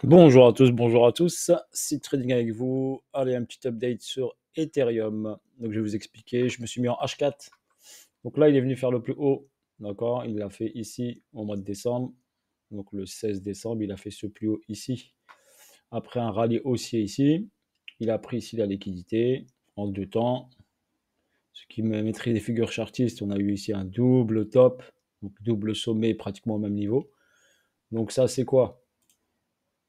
Bonjour à tous, c'est Trading avec vous. Allez, un petit update sur Ethereum. Donc, je vais vous expliquer. Je me suis mis en H4. Donc là, il est venu faire le plus haut. D'accord? Il l'a fait ici au mois de décembre. Donc, le 16 décembre, il a fait ce plus haut ici. Après un rallye haussier ici, il a pris ici la liquidité en deux temps. Ce qui me mettrait des figures chartistes, on a eu ici un double top, donc double sommet pratiquement au même niveau. Donc, ça, c'est quoi?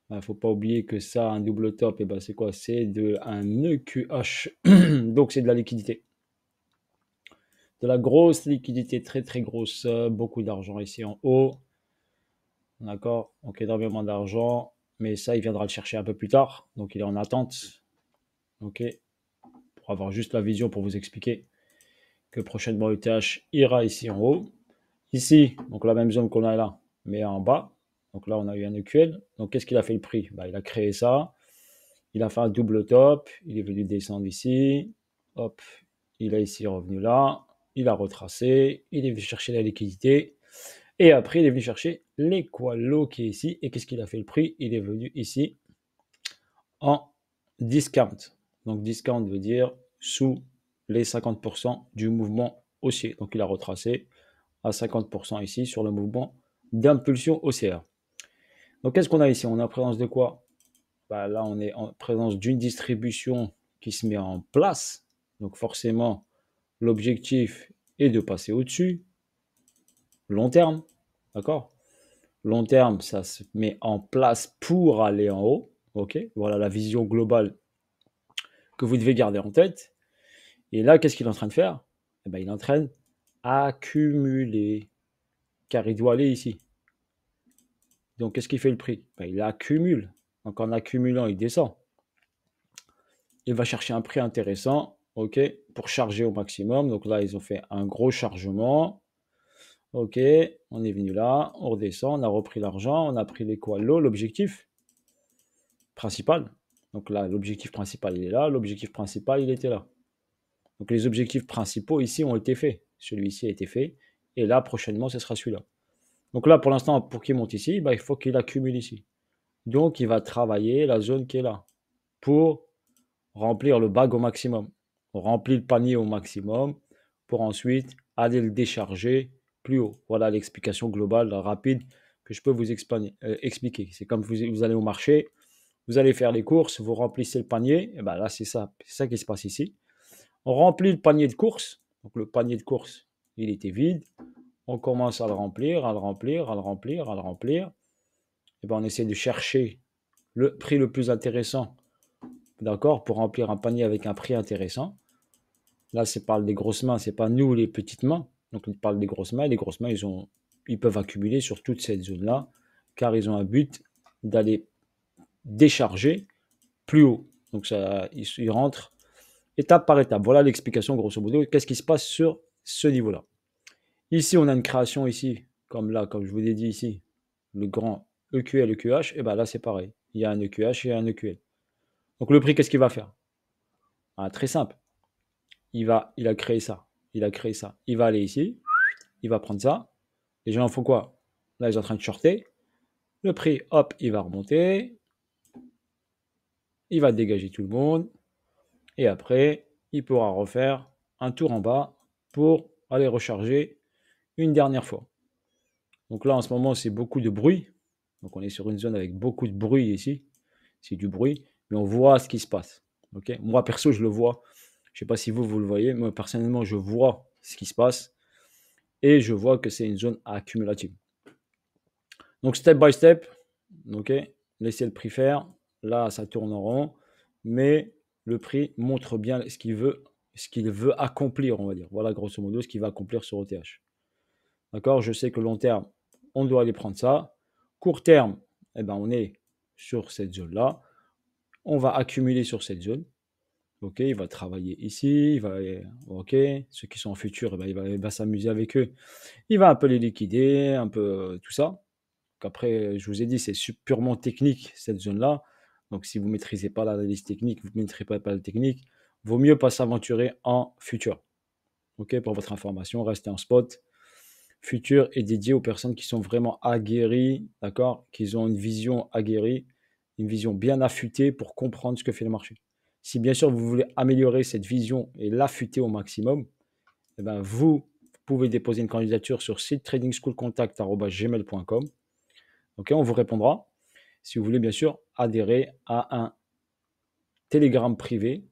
Il ne faut pas oublier que ça, un double top, et ben c'est quoi? C'est un EQH. Donc c'est de la liquidité. De la grosse liquidité, très très grosse. Beaucoup d'argent ici en haut. D'accord? Donc énormément d'argent. Mais ça, il viendra le chercher un peu plus tard. Donc il est en attente. OK? Pour avoir juste la vision pour vous expliquer que prochainement ETH ira ici en haut. Ici, donc la même zone qu'on a là, mais en bas. Donc là, on a eu un EQL. Donc qu'est-ce qu'il a fait le prix? Il a créé ça. Il a fait un double top, il est venu descendre ici, hop, il est ici revenu là, il a retracé, il est venu chercher la liquidité, et après il est venu chercher l'équalo qui est ici, et qu'est-ce qu'il a fait le prix? Il est venu ici en discount. Donc discount veut dire sous les 50% du mouvement haussier. Donc il a retracé à 50% ici sur le mouvement d'impulsion haussière. Donc qu'est-ce qu'on a ici? On est en présence de quoi? Là, on est en présence d'une distribution qui se met en place. Donc forcément, l'objectif est de passer au-dessus. Long terme, d'accord? Long terme, ça se met en place pour aller en haut. OK? Voilà la vision globale que vous devez garder en tête. Et là, qu'est-ce qu'il est en train de faire? Il est en train d'accumuler, car il doit aller ici. Donc, qu'est-ce qui fait le prix? Il accumule. Donc, en accumulant, il descend. Il va chercher un prix intéressant, ok, pour charger au maximum. Donc là, ils ont fait un gros chargement. Ok, on est venu là, on redescend, on a repris l'argent, on a pris les quoi? L'objectif principal. Donc là, l'objectif principal, il est là. L'objectif principal, il était là. Donc les objectifs principaux ici ont été faits. Celui-ci a été fait. Et là, prochainement, ce sera celui-là. Donc là, pour l'instant, pour qu'il monte ici, il faut qu'il accumule ici. Donc, il va travailler la zone qui est là pour remplir le bag au maximum. On remplit le panier au maximum pour ensuite aller le décharger plus haut. Voilà l'explication globale, rapide que je peux vous expliquer. C'est comme vous allez au marché, vous allez faire les courses, vous remplissez le panier, et ben là c'est ça qui se passe ici. On remplit le panier de course, donc le panier de course, il était vide. On commence à le remplir, à le remplir, à le remplir, à le remplir. Et ben on essaie de chercher le prix le plus intéressant, d'accord, pour remplir un panier avec un prix intéressant. Là, c'est parle des grosses mains, c'est pas nous les petites mains. Donc, on parle des grosses mains. Les grosses mains, ils peuvent accumuler sur toute cette zone-là, car ils ont un but d'aller décharger plus haut. Donc, ça, ils rentrent étape par étape. Voilà l'explication, grosso modo. Qu'est-ce qui se passe sur ce niveau-là? Ici, on a une création ici, comme là, comme je vous l'ai dit ici, le grand EQL, EQH. Et bien là, c'est pareil. Il y a un EQH et un EQL. Donc, le prix, qu'est-ce qu'il va faire? Très simple. Il a créé ça. Il a créé ça. Il va aller ici. Il va prendre ça. Les gens font quoi? Là, ils sont en train de shorter. Le prix, hop, il va remonter. Il va dégager tout le monde. Et après, il pourra refaire un tour en bas pour aller recharger une dernière fois. Donc là, en ce moment, c'est beaucoup de bruit. Donc on est sur une zone avec beaucoup de bruit ici. C'est du bruit, mais on voit ce qui se passe. Okay, moi, perso, je le vois. Je ne sais pas si vous le voyez. Moi, personnellement, je vois ce qui se passe. Et je vois que c'est une zone accumulative. Donc, step by step, ok, laissez le prix faire. Là, ça tourne en rond, mais le prix montre bien ce qu'il veut accomplir, on va dire. Voilà, grosso modo, ce qu'il va accomplir sur OTH. D'accord? Je sais que long terme, on doit aller prendre ça. Court terme, on est sur cette zone-là. On va accumuler sur cette zone. Ok, il va travailler ici. Ok, ceux qui sont en futur, il va s'amuser avec eux. Il va un peu les liquider, un peu tout ça. Après, je vous ai dit, c'est purement technique, cette zone-là. Donc, si vous ne maîtrisez pas l'analyse technique, vous ne maîtrisez pas la technique, vaut mieux pas s'aventurer en futur. OK, pour votre information, restez en spot. Futur est dédié aux personnes qui sont vraiment aguerries, d'accord, qui ont une vision aguerrie une vision bien affûtée pour comprendre ce que fait le marché. Si bien sûr vous voulez améliorer cette vision et l'affûter au maximum, eh ben, vous pouvez déposer une candidature sur sittradingschoolcontact@gmail.com. Ok, on vous répondra. Si vous voulez bien sûr adhérer à un Telegram privé,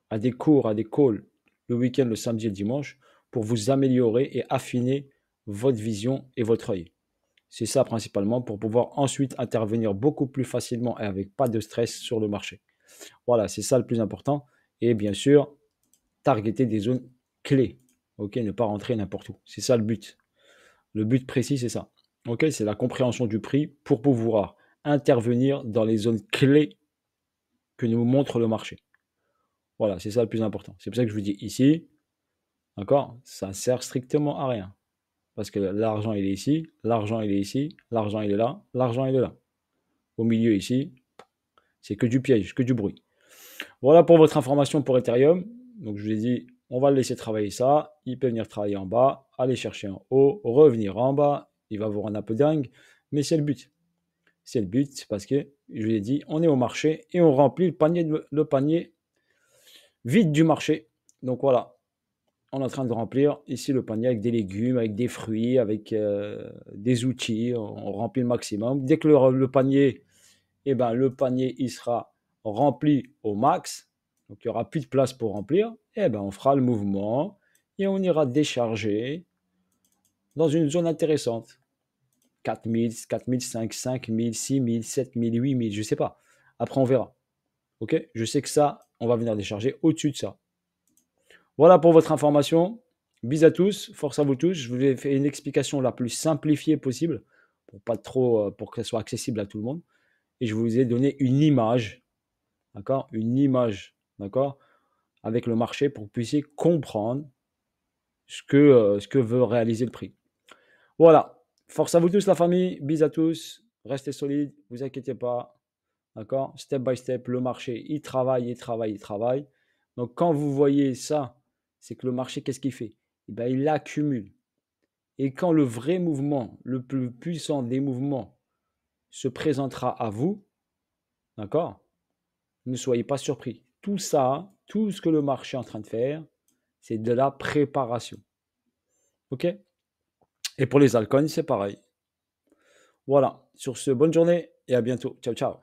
à des cours, à des calls le week-end, le samedi et le dimanche pour vous améliorer et affiner votre vision et votre œil. C'est ça principalement pour pouvoir ensuite intervenir beaucoup plus facilement et avec pas de stress sur le marché. Voilà, c'est ça le plus important. Et bien sûr, targeter des zones clés. Ok, ne pas rentrer n'importe où. C'est ça le but. Le but précis, c'est ça. Ok, c'est la compréhension du prix pour pouvoir intervenir dans les zones clés que nous montre le marché. Voilà, c'est ça le plus important. C'est pour ça que je vous dis ici, d'accord, ça ne sert strictement à rien. Parce que l'argent, il est ici, l'argent, il est ici, l'argent, il est là, l'argent, il est là. Au milieu, ici, c'est que du piège, que du bruit. Voilà pour votre information pour Ethereum. Donc, je vous ai dit, on va le laisser travailler ça. Il peut venir travailler en bas, aller chercher en haut, revenir en bas. Il va vous rendre un peu dingue, mais c'est le but. C'est le but, c'est parce que, je vous ai dit, on est au marché et on remplit le panier vide du marché. Donc, voilà, on est en train de remplir ici le panier avec des légumes, avec des fruits, avec des outils. On remplit le maximum. Dès que le panier, eh ben, le panier il sera rempli au max, donc il n'y aura plus de place pour remplir, eh ben, on fera le mouvement et on ira décharger dans une zone intéressante. 4000, 4005, 5000, 6000, 7000, 8000, je ne sais pas. Après, on verra. Ok, je sais que ça, on va venir décharger au-dessus de ça. Voilà pour votre information. Bis à tous, force à vous tous. Je vous ai fait une explication la plus simplifiée possible pour pas trop, pour que ça soit accessible à tout le monde. Et je vous ai donné une image, d'accord, une image, d'accord, avec le marché pour que vous puissiez comprendre ce que veut réaliser le prix. Voilà. Force à vous tous, la famille. Bis à tous. Restez solides. Vous inquiétez pas. D'accord. Step by step, le marché, il travaille, il travaille, il travaille. Donc, quand vous voyez ça, c'est que le marché, qu'est-ce qu'il fait? Eh ben, il accumule. Et quand le vrai mouvement, le plus puissant des mouvements, se présentera à vous, d'accord, ne soyez pas surpris. Tout ça, tout ce que le marché est en train de faire, c'est de la préparation. OK? Et pour les altcoins, c'est pareil. Voilà. Sur ce, bonne journée et à bientôt. Ciao, ciao.